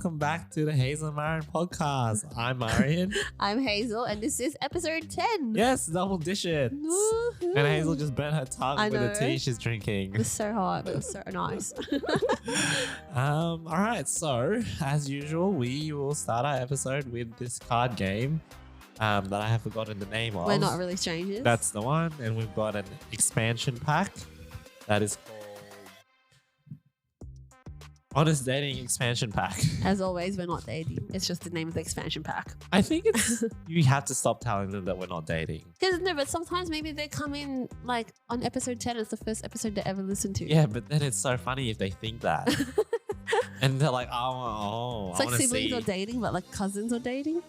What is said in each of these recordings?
welcome back to the Hazel and Marion podcast. I'm Marion. I'm Hazel, and this is episode 10. Yes, double digits. Woohoo. And Hazel just burnt her tongue I with the know. tea she's drinking. It was so hot, but it was so nice. All right, so as usual, we will start our episode with this card game that I have forgotten the name of. We're not really strangers. That's the one, and we've got an expansion pack that is called Honest Dating Expansion Pack. As always, we're not dating. It's just the name of the expansion pack. I think it's you have to stop telling them that we're not dating. Because no, but sometimes maybe they come in like on episode 10. It's the first episode they ever listened to. Yeah, but then it's so funny if they think that. And they're like, oh, It's I like want to siblings see. are dating, but like cousins are dating.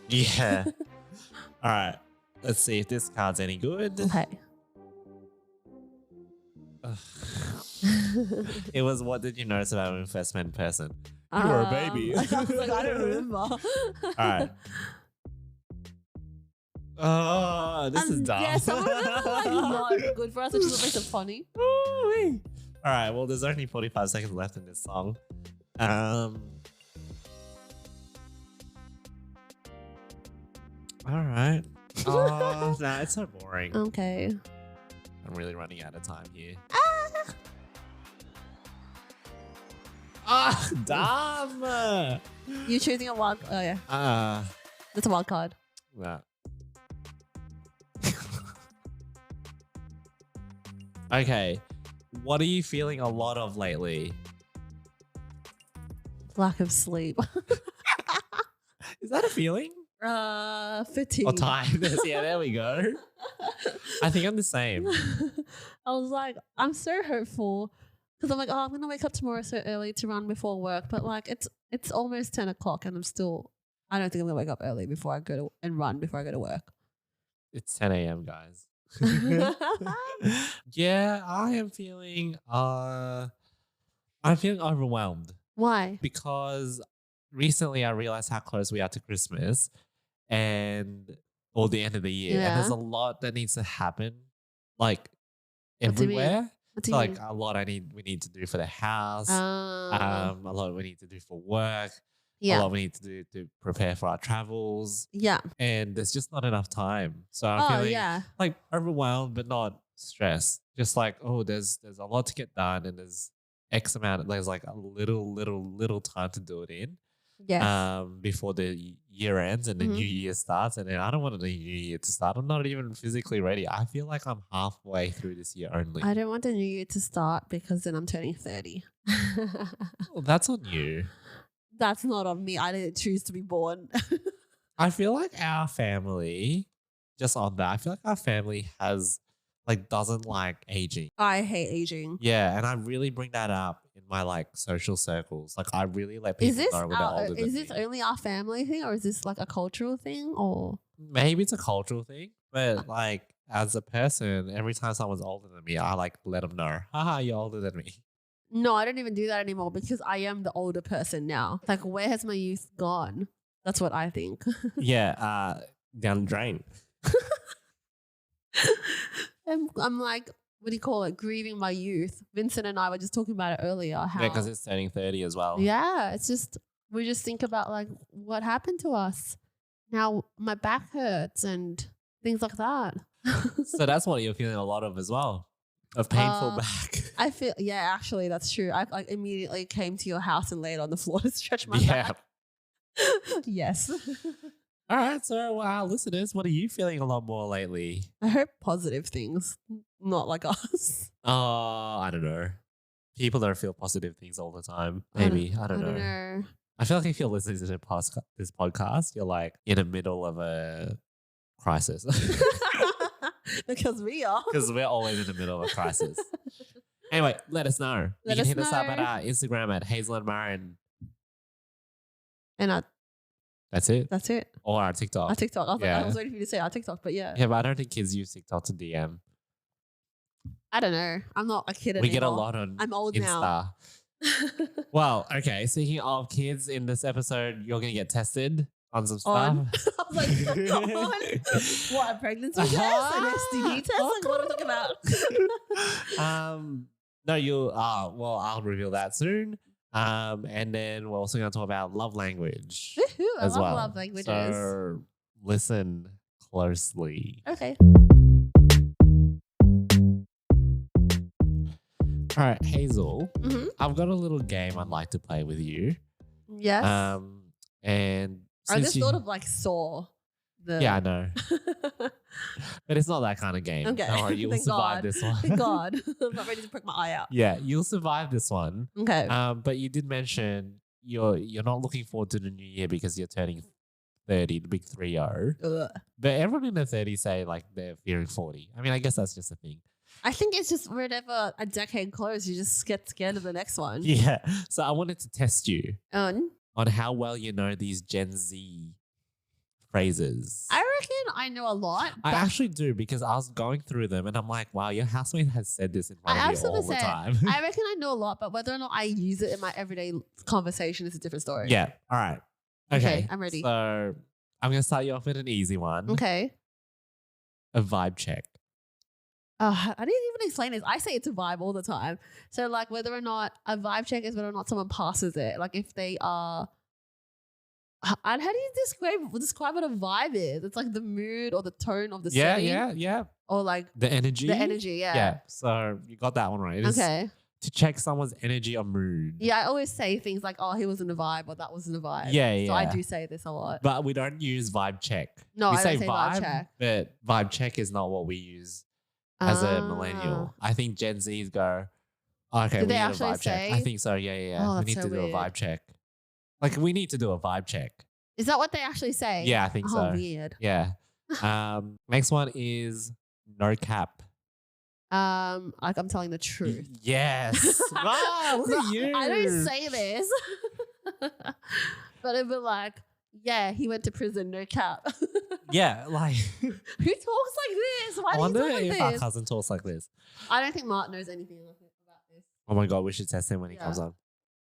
Yeah. All right. Let's see if this card's any good. Okay. It was, what did you notice about when we first met in person? You were a baby. I was like, I don't remember. All right. Oh, this is dumb. Yeah, some of them are like not good for us, which is what makes it funny. Ooh-wee. All right. Well, there's only 45 seconds left in this song. All right. Oh, no, it's so boring. Okay. I'm really running out of time here. Ah! Ah, dumb. You choosing a wild? Oh yeah, that's a wild card. Nah. Okay. What are you feeling a lot of lately? Lack of sleep. Is that a feeling? Fatigue. Or tiredness? Yeah, there we go. I think I'm the same. I was like, I'm so hopeful because I'm like, oh, I'm gonna wake up tomorrow so early to run before work, but like it's almost 10 o'clock and I don't think I'm gonna wake up early before I go to and run before I go to work. It's 10 a.m., guys. Yeah, I am feeling overwhelmed Why? because recently I realized how close we are to Christmas or the end of the year. And Yeah. there's a lot that needs to happen, like What do you mean? everywhere. What do So, you like mean? a lot we need to do for the house. Uh, A lot we need to do for work. A yeah, lot we need to do to prepare for our travels. yeah. And there's just not enough time. So I'm Oh feeling yeah. like overwhelmed, but not stressed. Just like, oh, there's a lot to get done, and there's there's like a little time to do it in. Yes. Before the year ends and the Mhm. new year starts. And then I don't want the new year to start. I'm not even physically ready. I feel like I'm halfway through this year only. I don't want the new year to start because then I'm turning 30. Well, that's on you. That's not on me. I didn't choose to be born. I feel like our family, just on that, I feel like our family doesn't like aging. I hate aging. Yeah, and I really bring that up in my like social circles. Like I really let people know when they're older than Is this me. only our family thing, or is this like a cultural thing? Or Maybe it's a cultural thing, but like as a person, every time someone's older than me, I like let them know, haha, you're older than me. no, I don't even do that anymore because I am the older person now. Like, where has my youth gone? That's what I think. Yeah, down the drain. I'm like, what do you call it? Grieving my youth. Vincent and I were just talking about it earlier. How, Yeah, because it's turning 30 as well. yeah, it's just, we just think about like what happened to us. Now my back hurts and things like that. So that's what you're feeling a lot of as well. A painful back. I feel, yeah, actually, that's true. I like immediately came to your house and laid on the floor to stretch my Yeah. back. Yes. All right. So, listeners, what are you feeling a lot more lately? I hope positive things, not like us. Oh, I don't know. People don't feel positive things all the time. Maybe. I don't know. I feel like if you're listening to this podcast, you're like in the middle of a crisis. Because we are. Because we're always in the middle of a crisis. Anyway, let us know. Let you us can hit us up at know. our Instagram at Hazel and Marion. And That's it. that's it. Or our TikTok. Our TikTok. I was, like, Yeah. I was waiting for you to say our TikTok, but yeah. Yeah, but I don't think kids use TikTok to DM. I don't know. I'm not a kid anymore. We get a lot on I'm old Insta. now. Well, okay. Speaking of kids, in this episode, you're going to get tested on some stuff. On. I was like, on? What, a pregnancy test? An STD test? Like, what are we talking about? No, I'll reveal that soon. And then we're also going to talk about love language Woohoo, I as love well. love languages. So listen closely. Okay. All right, Hazel, Mm-hmm. I've got a little game I'd like to play with you. Yes. And I just since thought of like Saw. Yeah, I know. But it's not that kind of game. Okay. Don't worry, you'll Thank survive God. this one. Thank God. I'm not ready to prick my eye out. Yeah, you'll survive this one. Okay. But you did mention you're not looking forward to the new year because you're turning 30, the big 3-0. Ugh. But everyone in their 30s say like they're fearing 40. I mean, I guess that's just a thing. I think it's just whenever a decade closes, you just get scared of the next one. Yeah. So I wanted to test you On how well you know these Gen Z phrases. I reckon I know a lot. I actually do because I was going through them and I'm like, wow, your housemate has said this in front of you all the time. I reckon I know a lot, but whether or not I use it in my everyday conversation is a different story. Yeah. All right. Okay, I'm ready. So I'm going to start you off with an easy one. Okay. A vibe check. I didn't even explain this. I say it's a vibe all the time. So like whether or not a vibe check is whether or not someone passes it. Like if they are how do you describe what a vibe is? It's like the mood or the tone of the setting. Yeah. Or like the energy. Yeah. Yeah. So you got that one right. It is okay. To check someone's energy or mood. Yeah, I always say things like, oh, he was in a vibe or that was in a vibe. Yeah. So I do say this a lot. But we don't use vibe check. No, we I don't say vibe check. But vibe check is not what we use as a millennial. I think Gen Zs go, okay, we need a vibe check. I think so. Yeah. Oh, we need to do a vibe check. Like we need to do a vibe check. Is that what they actually say? Yeah, I think so. Oh, weird. Yeah. Next one is no cap. Like I'm telling the truth. Yes. Wow, look at you. I don't say this. But it'd be like, yeah, he went to prison, no cap. Yeah, like who talks like this? Why I do wonder you talk like if this? our cousin talks like this. I don't think Mark knows anything about this. Oh my god, we should test him when he comes on.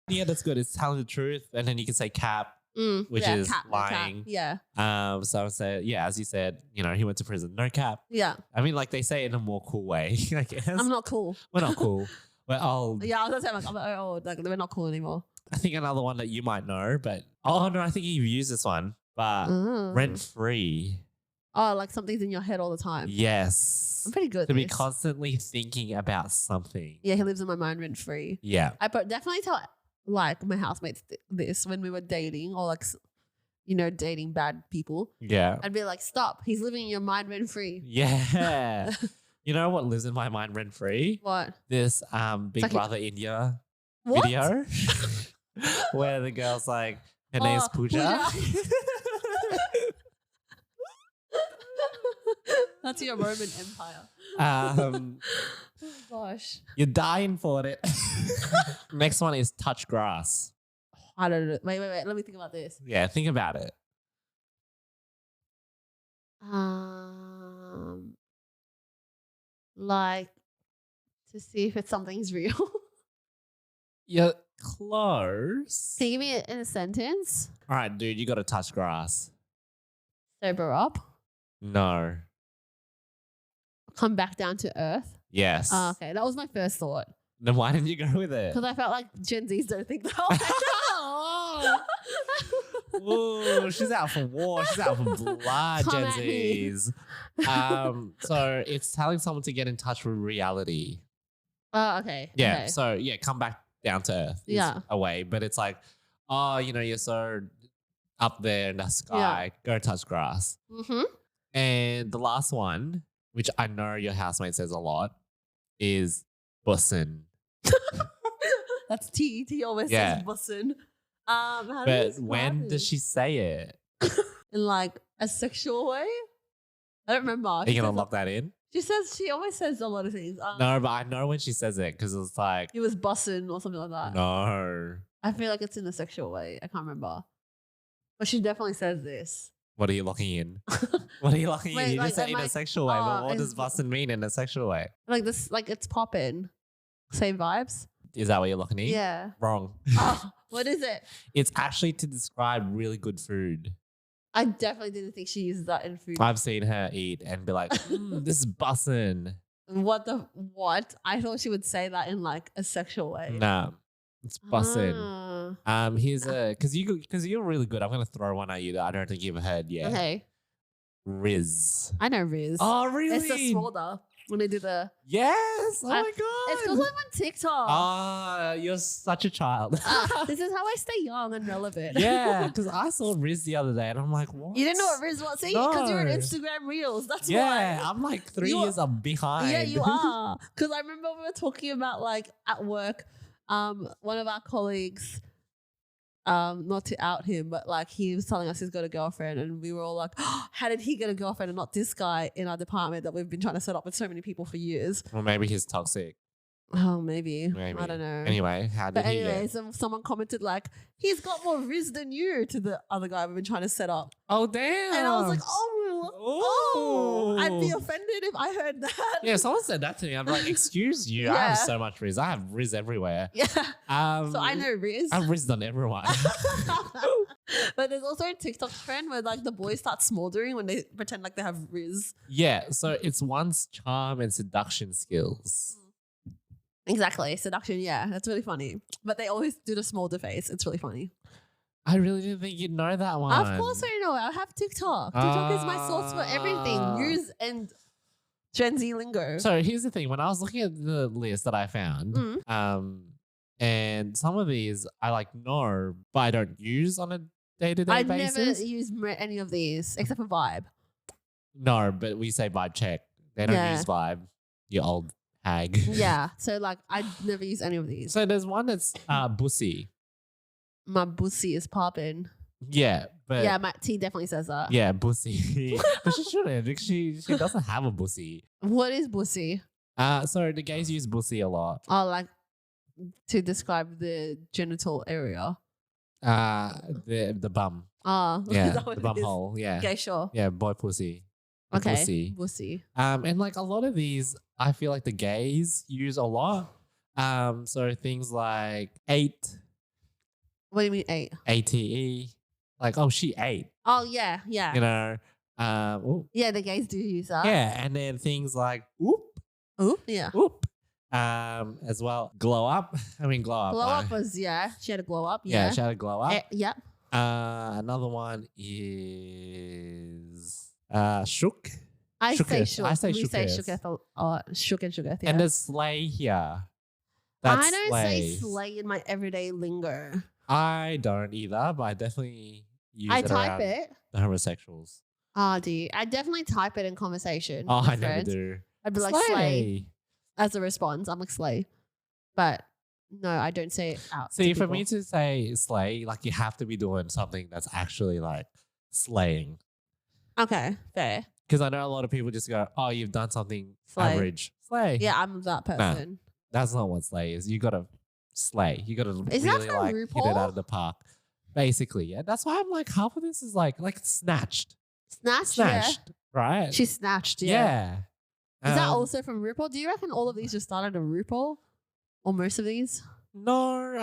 Yeah, that's good. It's telling the truth, and then you can say cap, which is cap, lying. No cap. Yeah. So I would say, yeah, as you said, he went to prison, no cap. Yeah. I mean, like they say it in a more cool way, I guess. I'm not cool. We're not cool. We're old. Yeah, I was gonna say like we're not cool anymore. I think another one that you might know, but no, I think you've used this one, but rent free. Oh, like something's in your head all the time. Yes. I'm pretty good. To be constantly thinking about something. Yeah, he lives in my mind rent free. Yeah. I definitely tell like my housemates this when we were dating or like dating bad people. Yeah. I'd be like, stop. He's living in your mind rent free. Yeah. You know what lives in my mind rent free? What? This Big Brother India video where the girl's like, her name's Pooja. That's your Roman Empire. Oh gosh. You're dying for it. Next one is touch grass. I don't know. Wait. Let me think about this. Yeah, think about it. Like to see if something's real. You're close. Can you give me it in a sentence? All right, dude, you got to touch grass. Sober up. No. Come back down to earth. Yes. Oh, okay, that was my first thought. Then why didn't you go with it? Because I felt like Gen Zs don't think that way. Ooh, she's out for war. She's out for blood, Gen Zs. So it's telling someone to get in touch with reality. Oh, okay. Yeah. Okay. So yeah, come back down to earth. Yeah. Away, but it's like, you're so up there in the sky. Go touch grass. Mm-hmm. And the last one, which I know your housemate says a lot, is bussin'. That's T. T always says bussin'. But when does she say it? In like a sexual way? I don't remember. Are you gonna lock that in? She always says a lot of things. No, but I know when she says it because it's like he was bussin' or something like that. No. I feel like it's in a sexual way. I can't remember. But she definitely says this. What are you locking in? What are you locking in? You just said in a sexual way, but what does bussin' mean in a sexual way? Like this, like it's poppin'. Same vibes. Is that what you're looking in? Yeah. Wrong. Oh, what is it? It's actually to describe really good food. I definitely didn't think she uses that in food. I've seen her eat and be like, this is bussin'. What? I thought she would say that in like a sexual way. Nah. It's bussin'. Here's Ah. because you're really good. I'm gonna throw one at you that I don't think you've heard yet. Okay. Riz. I know Riz. Oh, really? It's the smolder when they do the. Yes. Oh my god. It's because I'm on TikTok. Ah, you're such a child. This is how I stay young and relevant. Yeah, because I saw Riz the other day and I'm like, what? You didn't know what Riz was? See, because you're on Instagram Reels. That's why. Yeah, I'm like 3 years up behind. Yeah, you are. Because I remember we were talking about like at work, one of our colleagues, not to out him, but like he was telling us he's got a girlfriend, and we were all like, oh, how did he get a girlfriend and not this guy in our department that we've been trying to set up with so many people for years? Well, maybe he's toxic. Oh, maybe. Maybe. I don't know. Anyway, how did he get? Someone commented like, he's got more Riz than you to the other guy we've been trying to set up. Oh, damn. And I was like, oh, I'd be offended if I heard that. Yeah, someone said that to me. I'm like, excuse you. I have so much Riz. I have Riz everywhere. Yeah. So I know Riz. I've Riz on everyone. But there's also a TikTok trend where like the boys start smoldering when they pretend like they have Riz. Yeah, so it's one's charm and seduction skills. Exactly. Seduction, yeah. That's really funny. But they always do the smolder face. It's really funny. I really didn't think you'd know that one. Of course I know. I have TikTok. TikTok is my source for everything. News and Gen Z lingo. So here's the thing. When I was looking at the list that I found, and some of these I like know, but I don't use on a day-to-day basis. I never use any of these except for Vibe. No, but we say Vibe check. They don't use Vibe. You old hag. Yeah. So like I never use any of these. So there's one that's bussy. My bussy is popping. Yeah, but yeah, my T definitely says that. Yeah, bussy. But she shouldn't. Because she doesn't have a bussy. What is bussy? So the gays use bussy a lot. Oh, like to describe the genital area. The bum. Oh, yeah, the bum hole. Yeah. Okay, sure. Yeah, boy pussy. Okay, bussy. And like a lot of these, I feel like the gays use a lot. So things like 8. What do you mean 8? ATE. Like, oh, she ate. Oh, yeah, yeah. You know. Yeah, the gays do use that. Yeah, and then things like oop. Oop, yeah. Oop. As well. Glow up. I mean, glow up. Glow up was, yeah. She had a glow up. Yeah, she had a glow up. Yep. Another one is shook. I say shook. I say we shook. say shooketh. Shook and shooketh, yeah. And there's slay here. I don't say slay in my everyday lingo. I don't either, but I definitely use it. I type it. The homosexuals. Oh, do you? I definitely type it in conversation. Oh, I friends. never do. I'd be like slay as a response. I'm like slay, but no, I don't say it out. See, for me to say slay, like you have to be doing something that's actually like slaying. Okay, fair. Because I know a lot of people just go, "Oh, you've done something average." Slay. Yeah, I'm that person. Nah, that's not what slay is. You gotta slay. You gotta is really that like RuPaul? hit it out of the park. Basically, yeah. That's why I'm like, half of this is like snatched. Snatched, yeah. Right? She snatched, yeah. Is that also from RuPaul? Do you reckon all of these just started on RuPaul? Or most of these? No,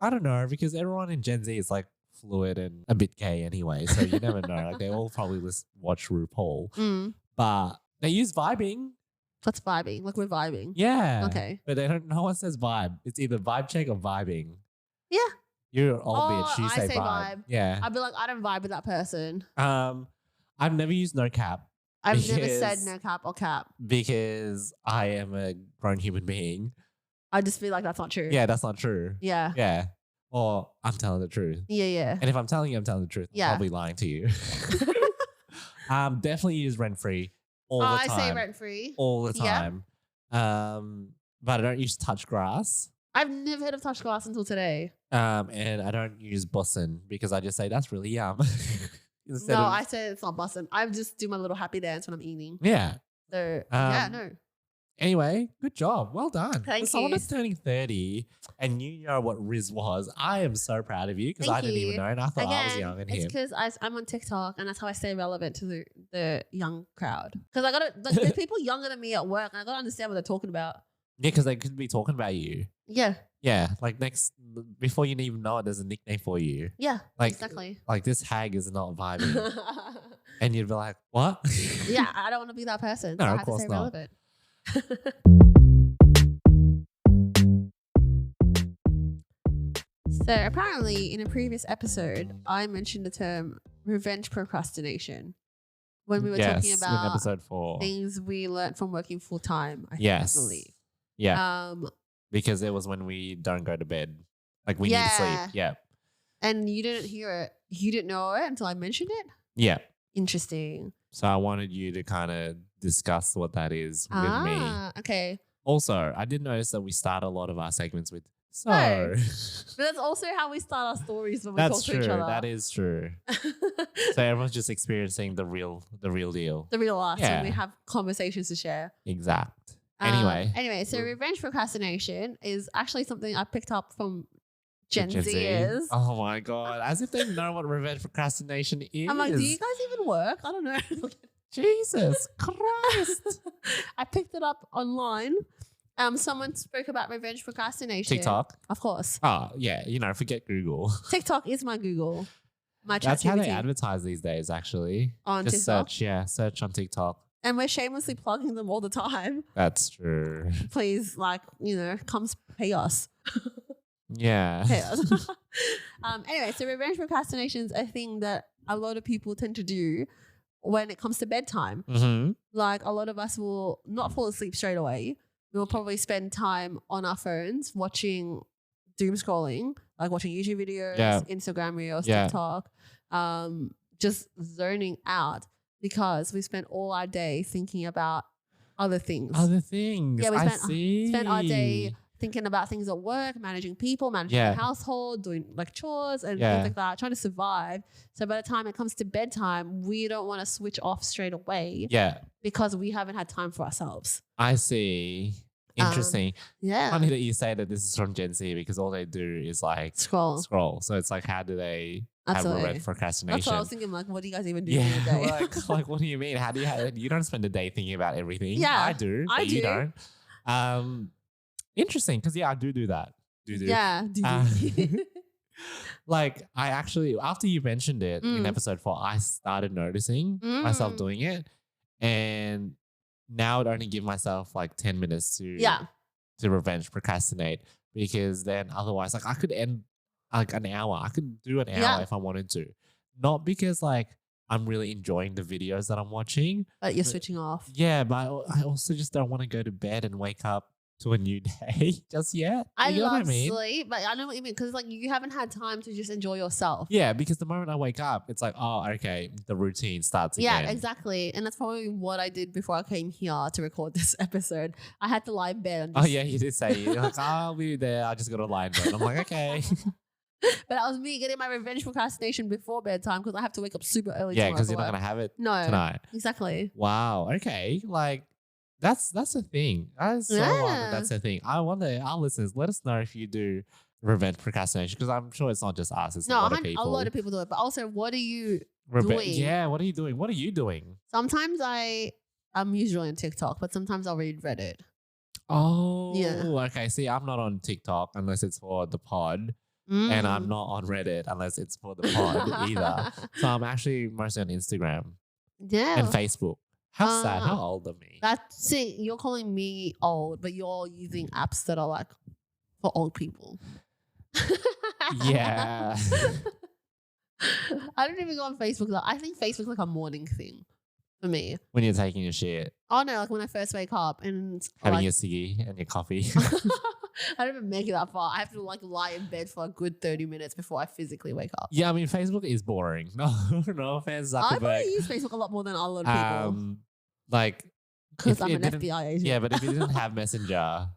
I don't know, because everyone in Gen Z is like fluid and a bit gay anyway, so you never know. Like they all probably watch RuPaul. But they use vibing. What's vibing? Like we're vibing. Yeah. Okay. But no one says vibe. It's either vibe check or vibing. Yeah. You're an old bitch. You I say vibe. Yeah. I'd be like, I don't vibe with that person. I've never used no cap. I've never said no cap or cap. Because I am a grown human being. I just feel like that's not true. Yeah, that's not true. Yeah. Yeah. Or I'm telling the truth. Yeah, yeah. And if I'm telling you I'm telling the truth, I'm probably lying to you. Definitely use rent-free all the time. I say rent-free. All the time. Yeah. But I don't use touch grass. I've never heard of touch grass until today. And I don't use bussin' because I just say that's really yum. I say it's not bussin'. I just do my little happy dance when I'm eating. Yeah. So, yeah, no. Anyway, good job. Well done. Thank you. Someone that's turning 30 and you know what Riz was. I am so proud of you because I didn't even know and I thought I was young and him. It's because I'm on TikTok and that's how I stay relevant to the young crowd. Because there's people younger than me at work and I got to understand what they're talking about. Yeah, because they could be talking about you. Yeah. Yeah, like before you even know it, there's a nickname for you. Yeah, like, exactly. Like this hag is not vibing. And you'd be like, what? Yeah, I don't want to be that person. No, so I of have course to stay not. relevant. So apparently in a previous episode, I mentioned the term revenge procrastination when we were talking in about episode 4. things we learned from working full time, I believe. Yeah. Because it was when we don't go to bed. Like we need to sleep. Yeah. Yeah. And you didn't hear it. You didn't know it until I mentioned it? Yeah. Interesting. So I wanted you to kind of discuss what that is with me. Okay. Also, I did notice that we start a lot of our segments with so. No. But that's also how we start our stories when we talk to each other. That is true. So everyone's just experiencing the real deal. The real us. Yeah. And we have conversations to share. Exact. Anyway, so revenge procrastination is actually something I picked up from Gen Zers. Oh my God. As if they know what revenge procrastination is. I'm like, do you guys even work? I don't know. Jesus Christ. I picked it up online. Someone spoke about revenge procrastination. TikTok? Of course. Oh, yeah. Forget Google. TikTok is my Google. My That's how they ChatGPT. advertise these days, actually. On just TikTok? search on TikTok. And we're shamelessly plugging them all the time. That's true. Please, come pay us. Yeah. Pay us. Anyway, so revenge procrastination is a thing that a lot of people tend to do when it comes to bedtime. Mm-hmm. Like a lot of us will not fall asleep straight away. We'll probably spend time on our phones watching doom scrolling, like watching YouTube videos, Instagram reels, TikTok, just zoning out because we spent all our day thinking about other things. Yeah, we spent our day thinking about things at work, managing people, managing the household, doing like chores and things like that, trying to survive. So by the time it comes to bedtime, we don't want to switch off straight away. Yeah. Because we haven't had time for ourselves. I see. Interesting. Yeah. Funny that you say that this is from Gen Z because all they do is like scroll. So it's like, how do they have revenge procrastination? That's what I was thinking. Like, what do you guys even do in a day? like, what do you mean? How do you don't spend a day thinking about everything? Yeah, I do. But you don't. Interesting, because I do that. Yeah. Like I actually, after you mentioned it in episode 4, I started noticing myself doing it, and now I'd only give myself like 10 minutes to revenge procrastinate, because then otherwise, like I could end like an hour. I could do an hour if I wanted to, not because like I'm really enjoying the videos that I'm watching, but you're switching off. Yeah, but I also just don't want to go to bed and wake up to a new day just yet. I love sleep, but I know what you mean, because like you haven't had time to just enjoy yourself. Yeah, because the moment I wake up, it's like, oh, okay, the routine starts again. Yeah, exactly. And that's probably what I did before I came here to record this episode. I had to lie in bed. And just you did say, you're like, I'll be there. I just got to lie in bed. I'm like, okay. But that was me getting my revenge procrastination before bedtime because I have to wake up super early. Yeah, because you're not going to have it tonight. Exactly. Wow. Okay. Like, that's a thing. That's so wild. That's a thing. I wonder, our listeners, let us know if you do revenge procrastination, because I'm sure it's not just us. It's a lot of people. A lot of people do it. But also, what are you doing? Yeah, what are you doing? What are you doing? Sometimes I'm usually on TikTok, but sometimes I'll read Reddit. Oh, yeah. Okay. See, I'm not on TikTok unless it's for the pod. And I'm not on Reddit unless it's for the pod either. So I'm actually mostly on Instagram. Yeah. And Facebook. How sad. How old of me? See, you're calling me old, but you're using apps that are like for old people. Yeah. I don't even go on Facebook. I think Facebook's like a morning thing for me. When you're taking your shit. Oh no, like when I first wake up and having your ciggy and your coffee. I don't even make it that far. I have to like lie in bed for a good 30 minutes before I physically wake up. Yeah, I mean, Facebook is boring. No offense, Zuckerberg. I probably use Facebook a lot more than a lot of people. Like, because I'm an FBI agent. Yeah, but if you didn't have Messenger,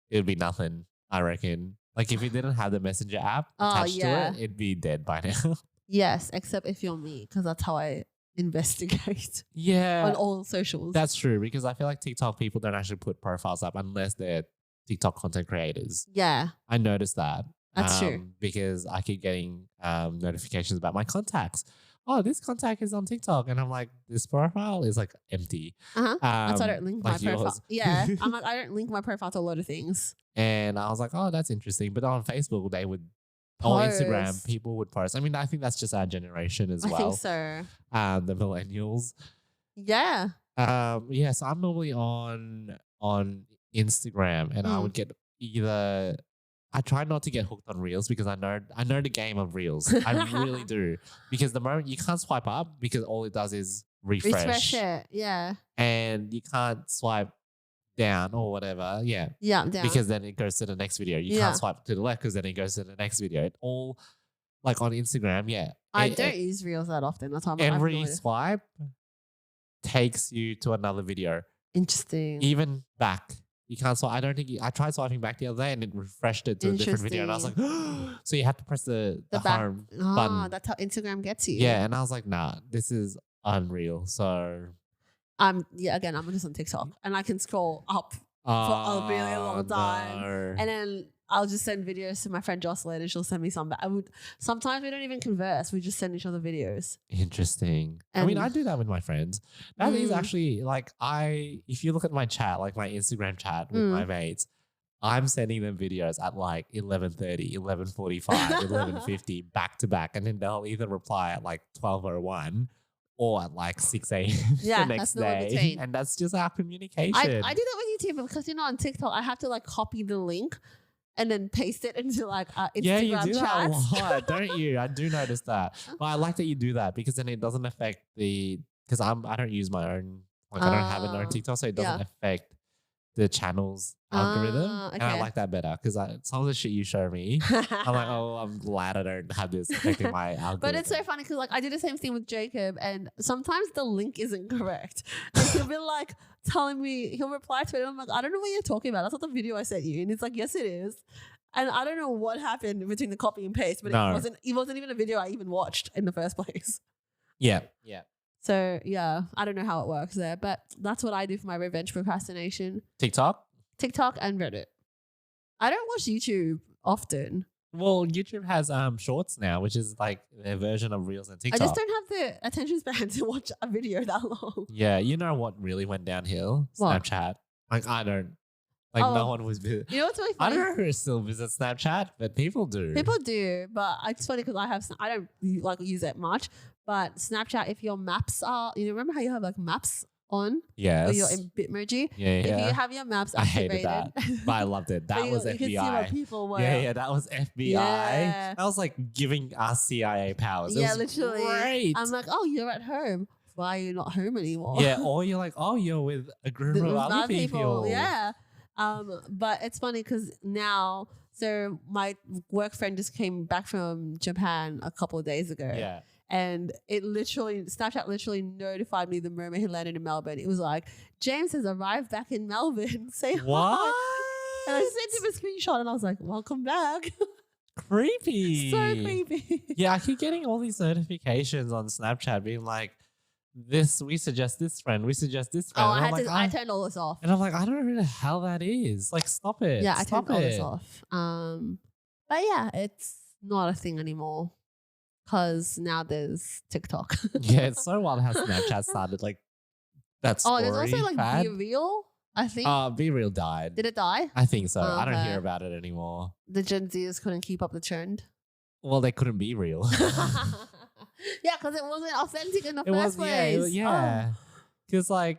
it would be nothing, I reckon. Like, if you didn't have the Messenger app attached to it, it'd be dead by now. Yes, except if you're me, because that's how I investigate. Yeah. On all socials. That's true, because I feel like TikTok people don't actually put profiles up unless they're TikTok content creators. Yeah. I noticed that. That's true. Because I keep getting notifications about my contacts. Oh, this contact is on TikTok. And I'm like, this profile is like empty. That's why I don't link my profile. Yeah. I'm like, I don't link my profile to a lot of things. And I was like, oh, that's interesting. But on Facebook, they would, on Instagram, people would post. I mean, I think that's just our generation as well. I think so. The millennials. Yeah. So I'm normally on Instagram, and I would get either I try not to get hooked on reels because I know the game of reels. I really do. Because the moment you can't swipe up because all it does is refresh it. Yeah. and you can't swipe down or whatever. Yeah. Yeah, down. Because then it goes to the next video. You can't swipe to the left because then it goes to the next video. It all like on Instagram, yeah. I don't use reels that often. That's why every swipe takes you to another video. Interesting. Even back. You can't swipe. I don't think I tried swiping back the other day and it refreshed it to a different video. And I was like, so you have to press the home button. That's how Instagram gets you. Yeah. And I was like, nah, this is unreal. So again, I'm just on TikTok and I can scroll up for a really long time. No. And then I'll just send videos to my friend Jocelyn and she'll send me some back. Sometimes we don't even converse. We just send each other videos. Interesting. I mean, I do that with my friends. That is actually like if you look at my chat, like my Instagram chat with my mates, I'm sending them videos at like 11:30, 11:45, 11:50 back to back. And then they'll either reply at like 12:01 or at like 6 a.m. the next day. And that's just our communication. I do that with you too, because on TikTok, I have to like copy the link and then paste it into like Instagram yeah, you do chats. That a lot, don't you? I do notice that. But I like that you do that because then it doesn't affect because I don't use my own, like I don't have an own TikTok, so it doesn't affect the channel's algorithm. Okay. And I like that better because some of the shit you show me, I'm like, oh, I'm glad I don't have this affecting my algorithm. But it's so funny because like I do the same thing with Jacob and sometimes the link isn't correct. And he'll be like telling me, he'll reply to it and I'm like, I don't know what you're talking about. That's not the video I sent you. And it's like, yes, it is. And I don't know what happened between the copy and paste, but it wasn't even a video I even watched in the first place. Yeah. Yeah. So yeah, I don't know how it works there, but that's what I do for my revenge procrastination. TikTok and Reddit. I don't watch YouTube often. Well, YouTube has shorts now, which is like their version of Reels and TikTok. I just don't have the attention span to watch a video that long. Yeah, you know what really went downhill? What? Snapchat. Like I don't. Like no one was visiting. You know what's really funny? I don't know who still visits Snapchat, but people do. People do, but it's funny because I don't like use it much. But Snapchat, if your maps are, remember how you have like maps on? Yes. Or your Bitmoji? Yeah. If you have your maps activated. I hated that, but I loved it. That was FBI. You can see what people were. Yeah, that was FBI. Yeah. That was like giving us CIA powers. Yeah, it was literally. Great. I'm like, oh, you're at home. Why are you not home anymore? Yeah, or you're like, oh, you're with a group of other people. Yeah. But it's funny because now, so my work friend just came back from Japan a couple of days ago. Yeah. And Snapchat literally notified me the moment he landed in Melbourne. It was like, James has arrived back in Melbourne. Say what? Hi. And I sent him a screenshot and I was like, welcome back. Creepy. So creepy. Yeah, I keep getting all these notifications on Snapchat being like, we suggest this friend, we suggest this friend. Oh, I turned all this off. And I'm like, I don't know who the hell that is. Like, stop it. Yeah, I turned all this off. But yeah, it's not a thing anymore. Because now there's TikTok. Yeah, it's so wild how Snapchat started like that story. Oh, there's also like Be Real, I think. Be Real died. Did it die? I think so. I don't hear about it anymore. The Gen Zers couldn't keep up the trend. Well, they couldn't be real. Yeah, because it wasn't authentic in the first place. Yeah. Because like,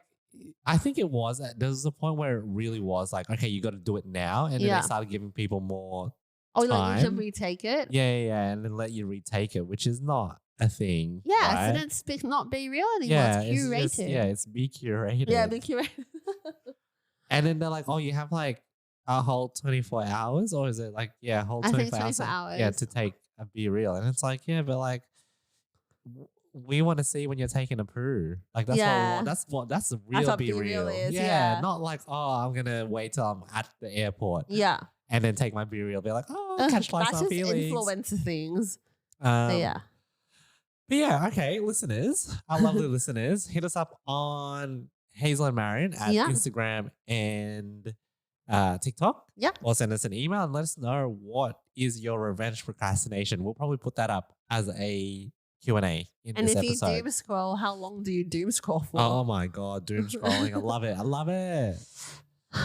I think it was. There was a point where it really was like, okay, you got to do it now. And then they started giving people more time. Like you can retake it? Yeah. And then let you retake it, which is not a thing. Yeah, right? so it's not Be Real anymore. Yeah, it's curated. It's Be Curated. Yeah, Be Curated. And then they're like, oh, you have like a whole 24 hours? Or is it like, a whole 24 hours? Yeah, to take a Be Real. And it's like, yeah, but like, we want to see when you're taking a poo. Like that's the real Be Real is. Yeah, not like, oh, I'm gonna wait till I'm at the airport. Yeah, and then take my Be Real. Be like, oh, catch my feelings. Influencer things. But yeah, okay, listeners, our lovely listeners, hit us up on Hazel and Marion at Instagram and TikTok. Yeah, or send us an email and let us know what is your revenge procrastination. We'll probably put that up as a Q&A in this episode. And if you doom scroll, how long do you doom scroll for? Oh my God, doom scrolling. I love it.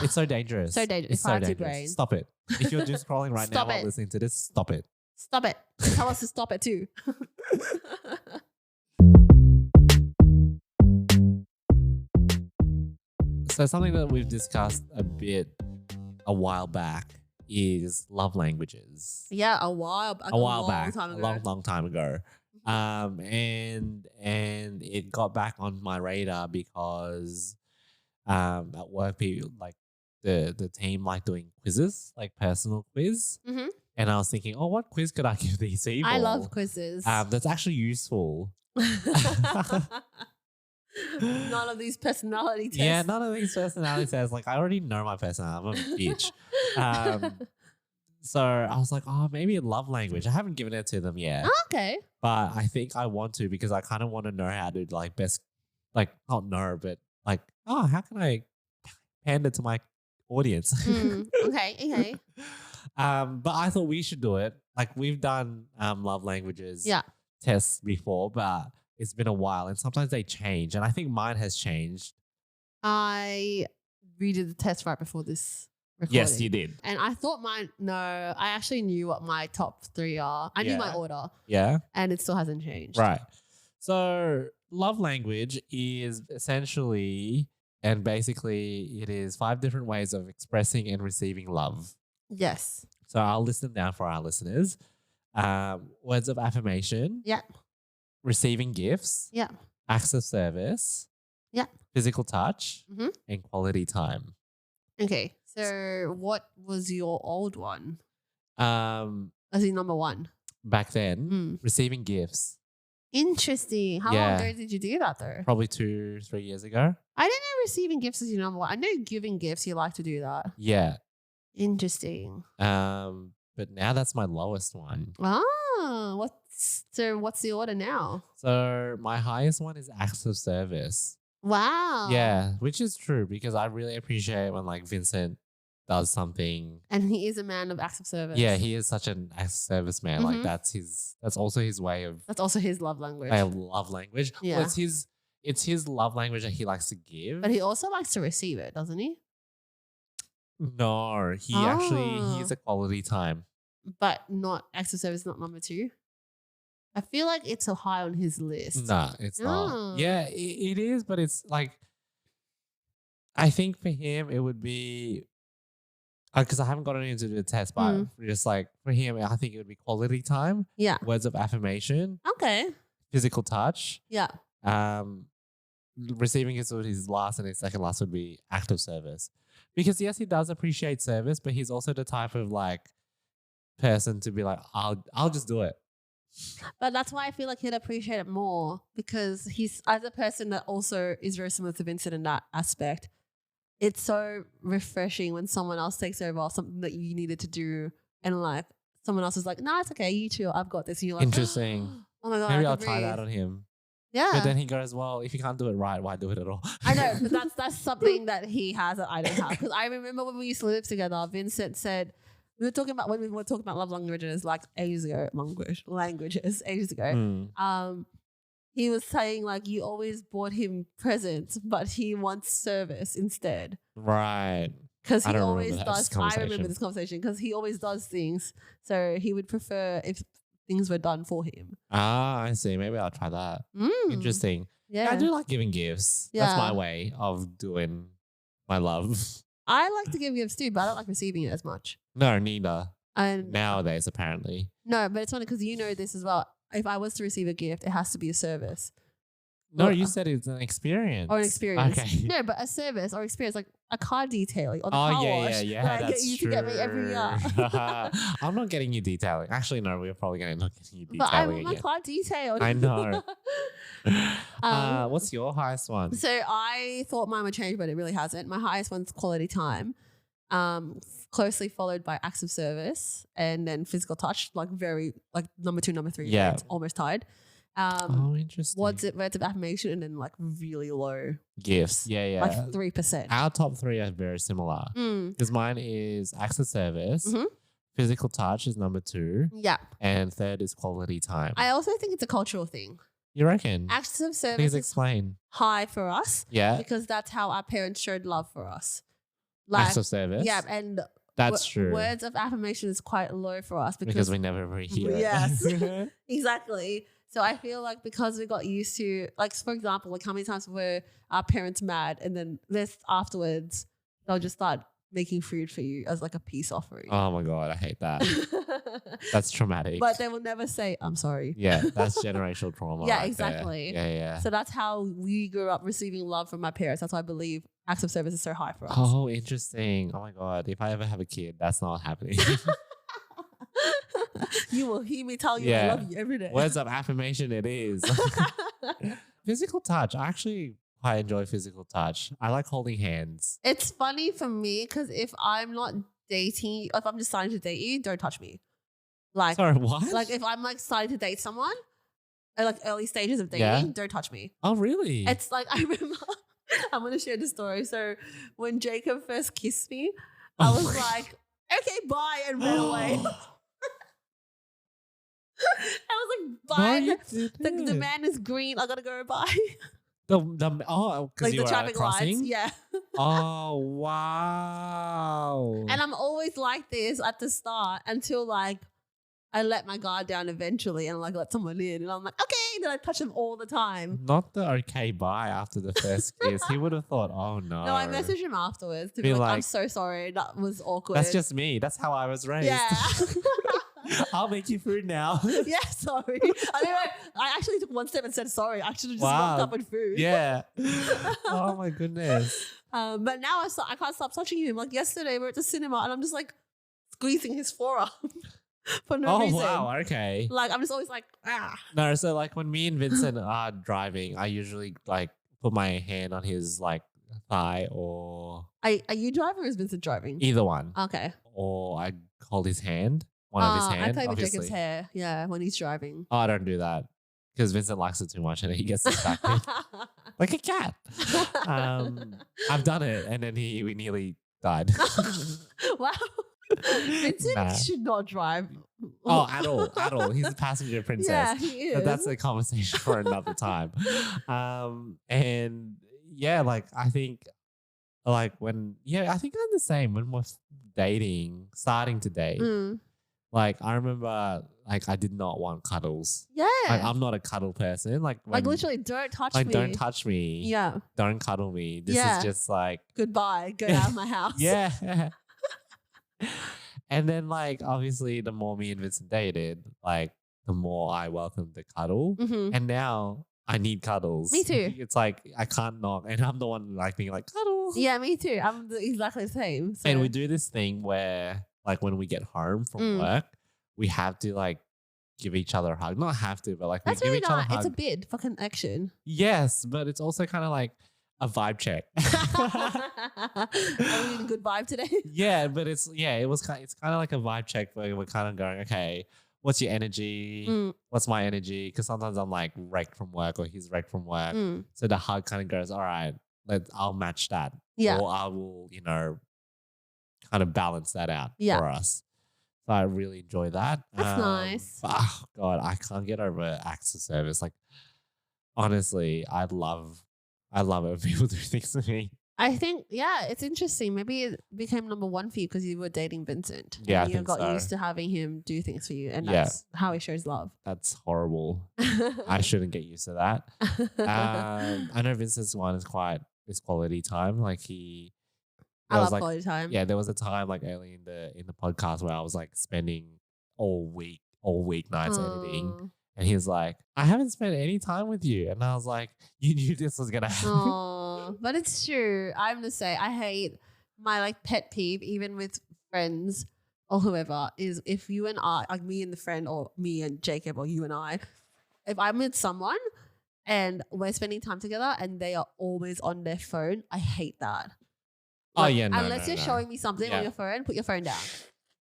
It's so dangerous. So dangerous. It's so dangerous. Stop it. If you're doom scrolling right now while listening to this, stop it. Stop it. Tell us to stop it too. So something that we've discussed a while back is love languages. Yeah, a while back, time ago. long time ago. And it got back on my radar because at work people like the team like doing quizzes, like personal quiz. Mm-hmm. And I was thinking, oh, what quiz could I give these people? I love quizzes. That's actually useful. None of these personality tests. Yeah, none of these personality tests. Like, I already know my personality. I'm a bitch. So I was like, oh, maybe a love language. I haven't given it to them yet. Oh, okay. But I think I want to because I kind of want to know how to like best, like not know, but like, oh, how can I hand it to my audience? Okay. But I thought we should do it. Like we've done love languages tests before, but it's been a while and sometimes they change. And I think mine has changed. I redid the test right before this recording. Yes, you did. And I thought I actually knew what my top 3 are. I knew my order. Yeah. And it still hasn't changed. Right. So love language is essentially and basically it is 5 different ways of expressing and receiving love. Yes. So I'll list them down for our listeners. Words of affirmation. Yeah. Receiving gifts. Yeah. Acts of service. Yeah. Physical touch. Mm-hmm. And quality time. Okay. So what was your old one? As in number 1? Back then, receiving gifts. Interesting. How long ago did you do that though? Probably 2-3 years ago. I didn't know receiving gifts is your number 1. I know giving gifts, you like to do that. Yeah. Interesting. But now that's my lowest one. What's the order now? So my highest one is acts of service. Wow. Yeah, which is true because I really appreciate when like Vincent does something. And he is a man of acts of service. Yeah, he is such an acts of service man. Like that's also his way of. That's also his love language. Love language. Yeah. Well, it's his love language that he likes to give. But he also likes to receive it, doesn't he? No, he's a quality time. But not acts of service, not number 2. I feel like it's so high on his list. Nah, it's not. Yeah, it is, but it's like, I think for him it would be, because I haven't gotten into the test, but just like for him, I think it would be quality time. Yeah. Words of affirmation. Okay. Physical touch. Yeah. Receiving his last and his second last would be act of service. Because yes, he does appreciate service, but he's also the type of like person to be like, I'll just do it. But that's why I feel like he'd appreciate it more because he's as a person that also is very similar to Vincent in that aspect. It's so refreshing when someone else takes over something that you needed to do and like someone else is like, no, it's okay, you too, I've got this. And you're like, interesting. Oh my God. Maybe I'll try that on him. Yeah. But then he goes, well, if you can't do it right, why do it at all? I know, but that's something that he has that I don't have. Because I remember when we used to live together, Vincent said, when we were talking about love languages like ages ago, ages ago. He was saying like you always bought him presents, but he wants service instead. Right. Because he always does. I remember this conversation because he always does things. So he would prefer if things were done for him. I see. Maybe I'll try that. Interesting. Yeah. I do like giving gifts. Yeah. That's my way of doing my love. I like to give gifts too, but I don't like receiving it as much. No, neither. And nowadays, apparently. No, but it's funny because you know this as well. If I was to receive a gift, it has to be a service. No, you said it's an experience. Or an experience. Okay. No, but a service or experience, like a car detailing or the car wash. Yeah, that that's I get you true. to get me every year. I'm not getting you detailing. Actually, no, we're probably going to not getting you detailing But I want my car detailed. I know. What's your highest one? So I thought mine would change, but it really hasn't. My highest one's quality time. Closely followed by acts of service and then physical touch, like number 2, number 3. Yeah. It's almost tied. Interesting. Words of affirmation and then like really low gifts. Yeah. Like 3%. Our top 3 are very similar. Because mine is acts of service. Physical touch is number 2. Yeah. And third is quality time. I also think it's a cultural thing. You reckon? Acts of service Please explain. High for us. Yeah. Because that's how our parents showed love for us. Acts of service. Yeah, and that's true. Words of affirmation is quite low for us because we never really hear it. Yes, exactly. So I feel like because we got used to, like, for example, like how many times were our parents mad and then this afterwards they'll just start making food for you as like a peace offering. Oh my God, I hate that. That's traumatic. But they will never say, I'm sorry. Yeah, that's generational trauma. Yeah, right exactly. There. Yeah. So that's how we grew up receiving love from my parents. That's why I believe acts of service is so high for us. Oh, interesting. Oh my God. If I ever have a kid, that's not happening. You will hear me tell you I love you every day. Words of affirmation it is. Physical touch. I actually quite enjoy physical touch. I like holding hands. It's funny for me because if I'm not dating, if I'm just starting to date you, don't touch me. Like, sorry, what? Like if I'm like starting to date someone, at like early stages of dating, don't touch me. Oh, really? It's like, I remember, I'm going to share the story. So when Jacob first kissed me, I was like, okay, bye, and ran away. I was like, bye. No, the man is green. I gotta go. Bye. Because like you the were traffic crossing? lights. Yeah. Oh, wow. And I'm always like this at the start until like I let my guard down eventually and like let someone in, and I'm like, okay. Then I touch them all the time. Not the okay bye after the first kiss. He would have thought, oh no. No, I messaged him afterwards to be like, I'm so sorry. That was awkward. That's just me. That's how I was raised. Yeah. I'll make you food now. Yeah, sorry. I mean, I actually took one step and said sorry. I should have just walked up with food. Yeah. Oh my goodness. But now I can't stop touching him. Like yesterday, we were at the cinema and I'm just like squeezing his forearm for no reason. Oh wow, okay. Like I'm just always like, ah. No, so like when me and Vincent are driving, I usually like put my hand on his like thigh or. Are you driving or is Vincent driving? Either one. Okay. Or I hold his hand. One of his hands. I play with Jacob's hair, when he's driving. Oh, I don't do that because Vincent likes it too much and he gets distracted like a cat. I've done it and then we nearly died. Wow. Vincent should not drive. Oh, at all. He's a passenger princess. Yeah, he is. But that's a conversation for another time. And yeah, like I think like when, I think I'm the same when we're starting to date. Like I remember, like I did not want cuddles. Yeah, like, I'm not a cuddle person. Like literally, don't touch me. Like don't touch me. Yeah, don't cuddle me. This is just like goodbye. Get out of my house. Yeah. And then like obviously, the more me and Vincent dated, like the more I welcomed the cuddle, and now I need cuddles. Me too. It's like I can't knock, and I'm the one like being like cuddle. Yeah, me too. I'm exactly the same. So. And we do this thing where. Like when we get home from work, we have to like give each other a hug. Not have to, but like that's we give really each other a hug. It's a bid for connection. Yes, but it's also kind of like a vibe check. Are we in a good vibe today? Yeah, but it's kind of like a vibe check where we're kind of going, okay, what's your energy? What's my energy? Because sometimes I'm like wrecked from work or he's wrecked from work. So the hug kind of goes, all right, I'll match that. Yeah. Or I will, kind of balance that out for us. So I really enjoy that. That's nice. Oh God, I can't get over acts of service. Like honestly, I love it when people do things to me. I think, it's interesting. Maybe it became number one for you because you were dating Vincent. Yeah, and you got used to having him do things for you, and that's how he shows love. That's horrible. I shouldn't get used to that. I know Vincent's one is quality time. Like I love quality time. Yeah, there was a time like early in the podcast where I was like spending all weeknights editing, and he was like, "I haven't spent any time with you," and I was like, "You knew this was gonna happen." Oh, but it's true. I'm the same. I hate my like pet peeve, even with friends or whoever, is if you and I, like me and the friend, or me and Jacob, or you and I, if I'm with someone and we're spending time together and they are always on their phone, I hate that. Like, unless you're showing me something on your phone, put your phone down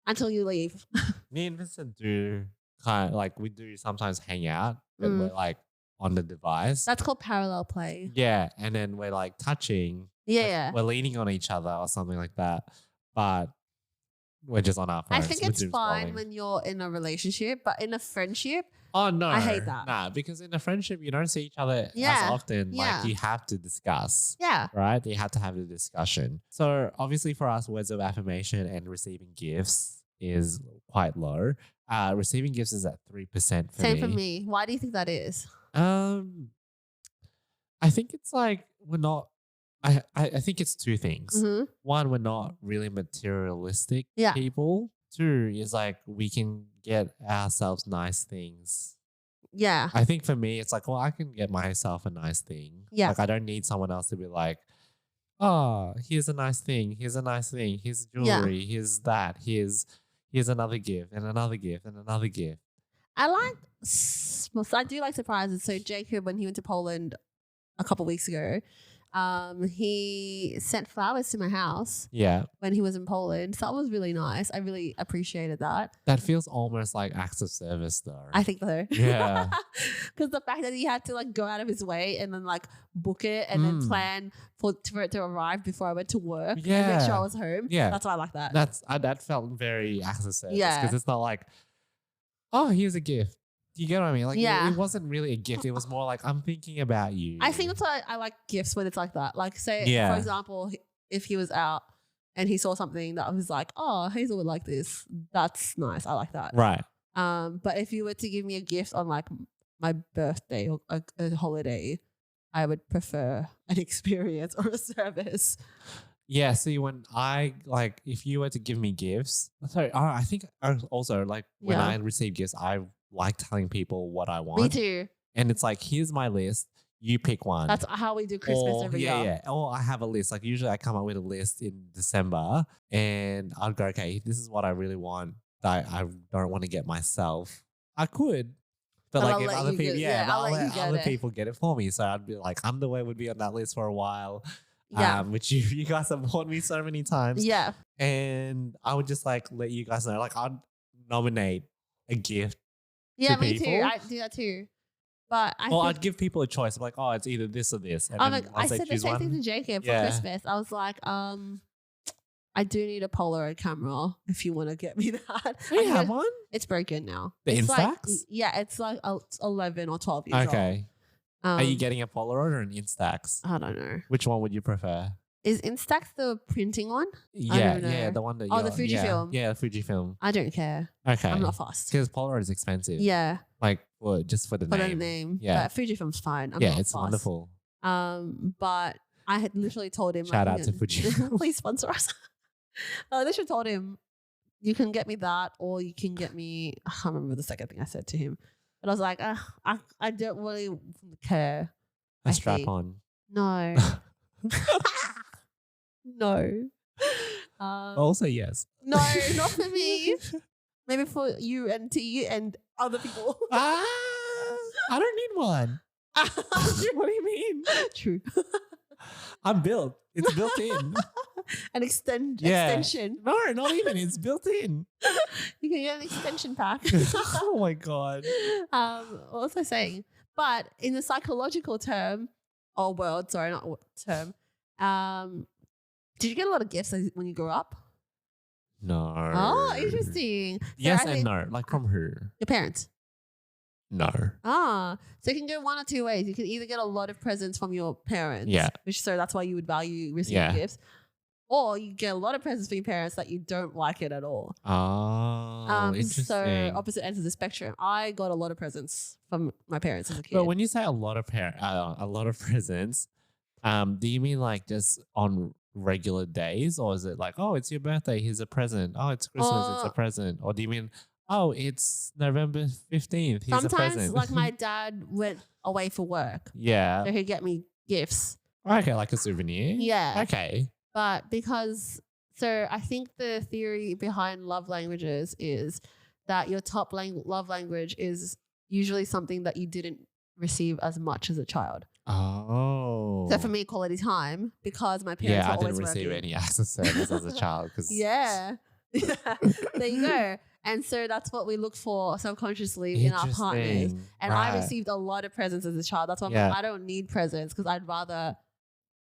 until you leave. Me and Vincent do kind of like we do sometimes hang out, but we're like on the device. That's called parallel play. Yeah, and then we're like touching. Yeah, we're leaning on each other or something like that, but we're just on our phones. I think it's fine when you're in a relationship, but in a friendship, oh no, I hate that. Nah, because in a friendship you don't see each other as often. Like you have to discuss. Yeah. Right? You have to have the discussion. So obviously for us, words of affirmation and receiving gifts is quite low. Receiving gifts is at 3% for me. Same for me. Why do you think that is? I think it's like we're not I think it's two things. Mm-hmm. One, we're not really materialistic Yeah. people. Two is like we can get ourselves nice things. Yeah. I think for me, it's like, well, I can get myself a nice thing. Yeah. Like I don't need someone else to be like, oh, here's a nice thing. Here's a nice thing. Here's jewelry. Here's that. Here's another gift and another gift and another gift. I do like surprises. So Jacob, when he went to Poland a couple of weeks ago, he sent flowers to my house. Yeah. When he was in Poland. So that was really nice. I really appreciated that. That feels almost like acts of service though. I think so. Yeah. Because the fact that he had to like go out of his way and then like book it and then plan for it to arrive before I went to work. Yeah. And make sure I was home. Yeah. That's why I like that. That felt very acts of service. Yeah. Because it's not like, oh, here's a gift. Do you get what I mean? Like, yeah. it wasn't really a gift. It was more like, I'm thinking about you. I think that's why I like gifts when it's like that. Like, say, for example, if he was out and he saw something that was like, oh, Hazel would like this. That's nice. I like that. Right. But if you were to give me a gift on like my birthday or a holiday, I would prefer an experience or a service. Yeah. See, when if you were to give me gifts, sorry, I think also like when I receive gifts, I like telling people what I want. Me too. And it's like, here's my list. You pick one. That's how we do Christmas every year. Yeah. Or I have a list. Like usually I come up with a list in December and I'll go, okay, this is what I really want that I don't want to get myself. I could. But like if other people, I'll let other people get it for me. So I'd be like, underwear would be on that list for a while. Yeah. Which you guys have bought me so many times. Yeah. And I would just like let you guys know, like I'd nominate a gift. Yeah, me too. I do that too. But I'd give people a choice. I'm like, oh, it's either this or this. And I said the same thing to Jacob for Christmas. I was like, I do need a Polaroid camera if you want to get me that. You have one? It's broken now. It's Instax? It's like 11 or 12 years old. Okay. Are you getting a Polaroid or an Instax? I don't know. Which one would you prefer? Is Instax the printing one? Yeah, the one that the Fujifilm. Yeah, Fujifilm. I don't care. Okay. I'm not fast. Because Polaroid is expensive. Yeah. Like, well, just for the name. Yeah. But Fujifilm's fine. It's wonderful. But I had literally told him. Shout out to Fujifilm. Please sponsor us. I literally told him, you can get me that or you can get me, I can't remember the second thing I said to him. But I was like, I don't really care. A strap on. No. No. Also, yes. No, not for me. Maybe for you and T and other people. I don't need one. What do you mean? True. I'm built. It's built in. An extension. No, not even. It's built in. You can get an extension pack. Oh my God. What was I saying? But in the psychological term, did you get a lot of gifts when you grew up? No. Oh, interesting. Yes and no. Like from who? Your parents. No. So it can go one or two ways. You can either get a lot of presents from your parents. Yeah. So that's why you would value receiving gifts. Or you get a lot of presents from your parents that you don't like it at all. Oh, interesting. So opposite ends of the spectrum. I got a lot of presents from my parents as a kid. But when you say a lot of presents, do you mean like just on regular days, or is it like, oh, it's your birthday, here's a present, oh, it's Christmas, it's a present, or do you mean, oh, it's November 15th, here's a present? Sometimes like my dad went away for work, so he'd get me gifts. Okay, like a souvenir. Okay. But so I think the theory behind love languages is that your top love language is usually something that you didn't receive as much as a child. Oh. So for me, quality time, because my parents were always working. I didn't receive any acts of service as a child. There you go. And so that's what we look for subconsciously in our partners. And I received a lot of presents as a child. That's why I'm like, I don't need presents because I'd rather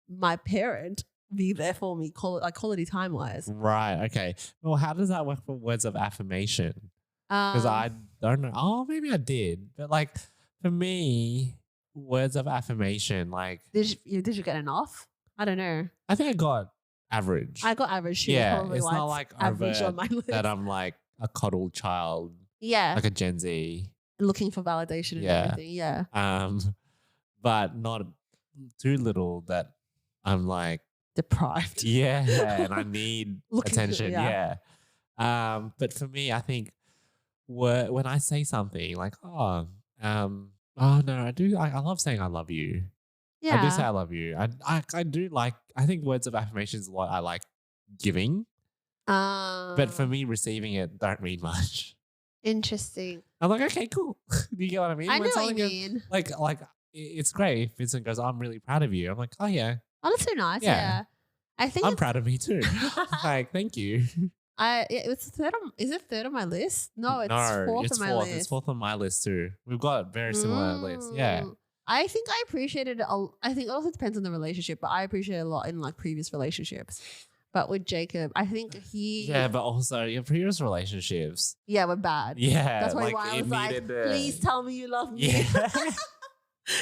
my parent be there for me, quality time wise. Right. Okay. Well, how does that work for words of affirmation? Because I don't know. Oh, maybe I did. But like for me, words of affirmation, like did you get enough? I don't know. I think I got average. I got average too. Yeah, it's not like average on my list. That I'm like a coddle child. Yeah, like a Gen Z looking for validation and everything. Yeah. But not too little that I'm like deprived. Yeah, and I need attention. Yeah. But for me, I think when I say something like, oh no, I love saying I love you. Yeah. I do say I love you. I do like. I think words of affirmation is what I like giving. But for me, receiving it don't mean much. Interesting. I'm like, okay, cool. Do you get what I mean? I know what you mean. Like it's great if Vincent goes, I'm really proud of you. I'm like, oh yeah. Oh, that's so nice. Yeah. I think I'm proud of me too. Like, thank you. It's third on, is it third on my list? No, it's fourth on my list. It's fourth on my list too. We've got very similar lists. Yeah. I think I appreciated it. I think it also depends on the relationship, but I appreciate it a lot in like previous relationships. But with Jacob, I think he... Yeah, but also your previous relationships. Yeah, were bad. Yeah. That's why I was like, please tell me you love me. Yeah.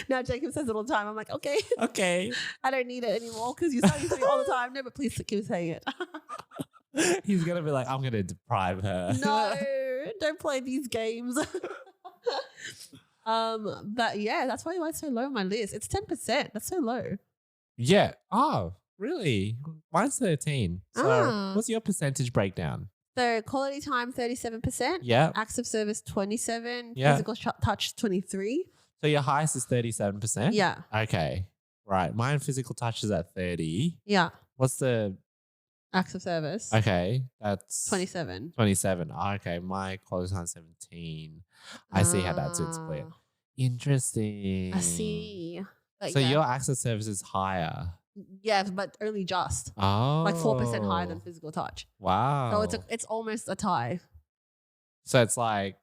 Now Jacob says it all the time. I'm like, okay. Okay. I don't need it anymore because you're saying it to me all the time. No, but please keep saying it. He's going to be like, I'm going to deprive her. No, don't play these games. But yeah, that's why it's so low on my list. It's 10%. That's so low. Yeah. Oh, really? Mine's 13. So what's your percentage breakdown? So quality time 37%. Yeah. Acts of service 27. Yeah. Physical touch 23. So your highest is 37%? Yeah. Okay. Right. Mine physical touch is at 30. Yeah. What's the acts of service? Okay. That's 27. 27. Okay. My quality time 17. I see how that's it split. Interesting. I see. But so your acts of service is higher. Yeah, but only just. Oh. Like 4% higher than physical touch. Wow. So it's almost a tie. So it's like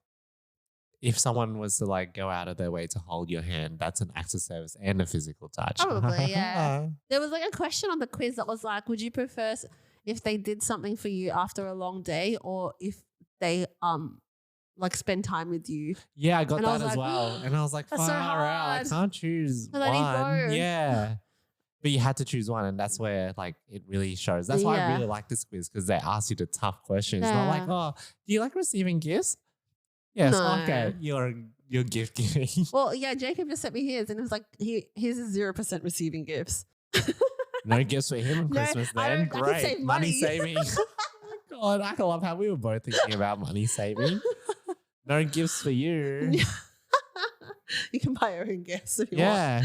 if someone was to like go out of their way to hold your hand, that's an acts of service and a physical touch. Probably, yeah. There was like a question on the quiz that was like, would you prefer if they did something for you after a long day or if they like spend time with you? Yeah, I got that as well. And I was like, far out. I can't choose one. Yeah. But you had to choose one, and that's where like it really shows. That's why I really like this quiz because they ask you the tough questions. Not like, oh, do you like receiving gifts? Yes, okay. You're gift giving. Well, yeah, Jacob just sent me his, and it was like his is 0% receiving gifts. No gifts for him on Christmas then. Great. Money saving. God, I love how we were both thinking about money saving. No gifts for you. You can buy your own gifts if you want.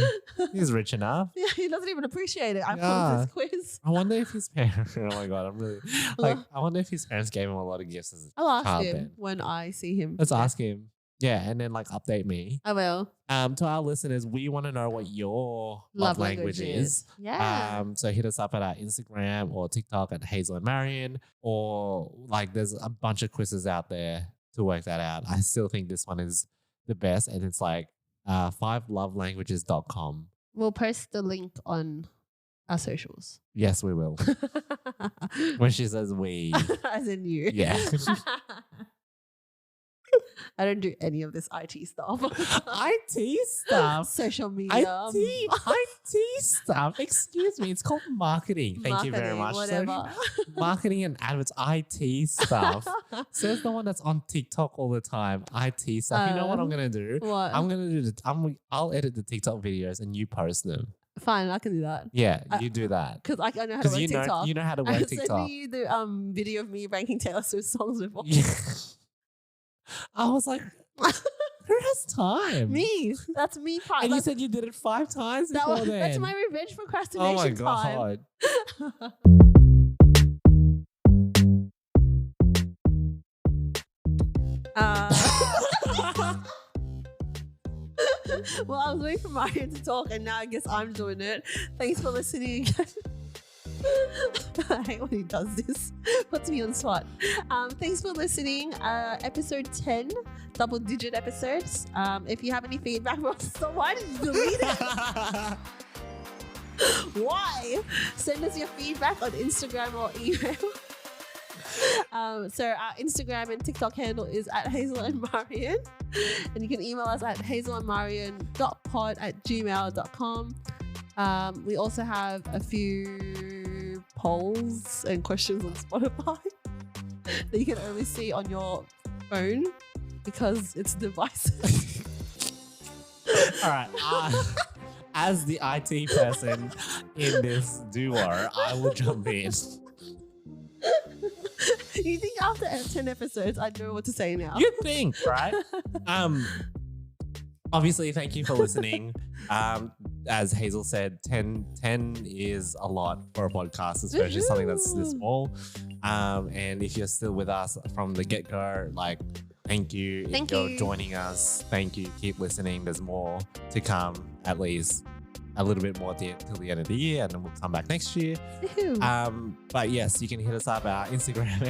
He's rich enough. Yeah, he doesn't even appreciate it. I put this quiz. I wonder if his parents, oh my God, I'm really, like, I wonder if his parents gave him a lot of gifts as a child. I'll ask him when I see him. Let's ask him. Yeah, and then like update me. I will. To our listeners, we want to know what your love language is. Yeah. So hit us up at our Instagram or TikTok at Hazel and Marion, or like there's a bunch of quizzes out there to work that out. I still think this one is the best, and it's like 5lovelanguages.com. We'll post the link on our socials. Yes, we will. When she says we. As in you. Yeah. I don't do any of this IT stuff. IT stuff? Social media. IT stuff. Excuse me. It's called marketing. Thank you very much. Whatever. Marketing and adverts. IT stuff. Says the one that's on TikTok all the time. IT stuff. You know what I'm going to do? What? I'm going to do I'll edit the TikTok videos and you post them. Fine, I can do that. Yeah, you do that. Because I know how to work TikTok. You know how to work TikTok. I sent you the video of me ranking Taylor Swift songs before. Yeah. I was like, who has time? Me. That's me. And you said you did it 5 times before then. That's my revenge procrastination. Oh my God. Well, I was waiting for Marion to talk, and now I guess I'm doing it. Thanks for listening again. I hate when he does this. Puts me on spot. Thanks for listening. Episode 10, double-digit episodes. If you have any feedback, why did you delete it? Why? Send us your feedback on Instagram or email. So our Instagram and TikTok handle is at Hazel and Marion. And you can email us at hazelandmarion.pod@gmail.com. We also have a few polls and questions on Spotify that you can only see on your phone because it's devices. All right. As the IT person, in this duo, I will jump in. You think after 10 episodes, I know what to say now? You think, right? Obviously, thank you for listening. As Hazel said, 10 is a lot for a podcast, especially something that's this small. And if you're still with us from the get-go, like, thank you. Thank if you. You're joining us. Thank you. Keep listening. There's more to come, at least a little bit more till the end of the year, and then we'll come back next year. But yes, you can hit us up at Instagram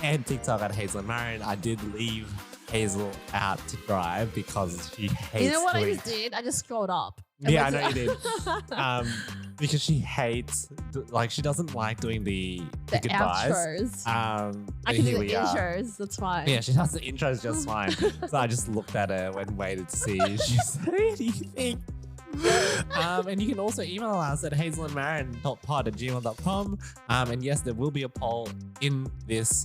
and TikTok at Hazel and Marion. I did leave Hazel out to drive because she hates You know what doing... I just did? I just scrolled up. Yeah, I know you did. Because she hates, like, she doesn't like doing the goodbyes. Outros. I can do the intros. That's fine. Yeah, she does the intros just fine. So I just looked at her and waited to see if she said anything. And you can also email us at hazelandmarin.pod@gmail.com. And yes, there will be a poll in this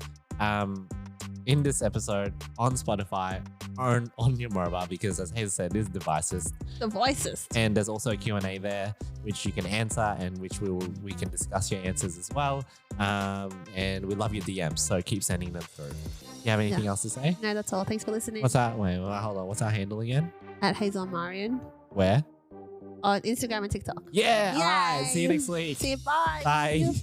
episode on Spotify on your mobile, because as Hazel said, this is the voices. And there's also a Q&A there which you can answer, and which we can discuss your answers as well. And we love your DMs, so keep sending them through. You have anything else to say? No, that's all. Thanks for listening. What's that? Wait, hold on. What's our handle again? At Hazel Marion. Where? On Instagram and TikTok. Yeah. All right. See you next week. See you. Bye. Bye.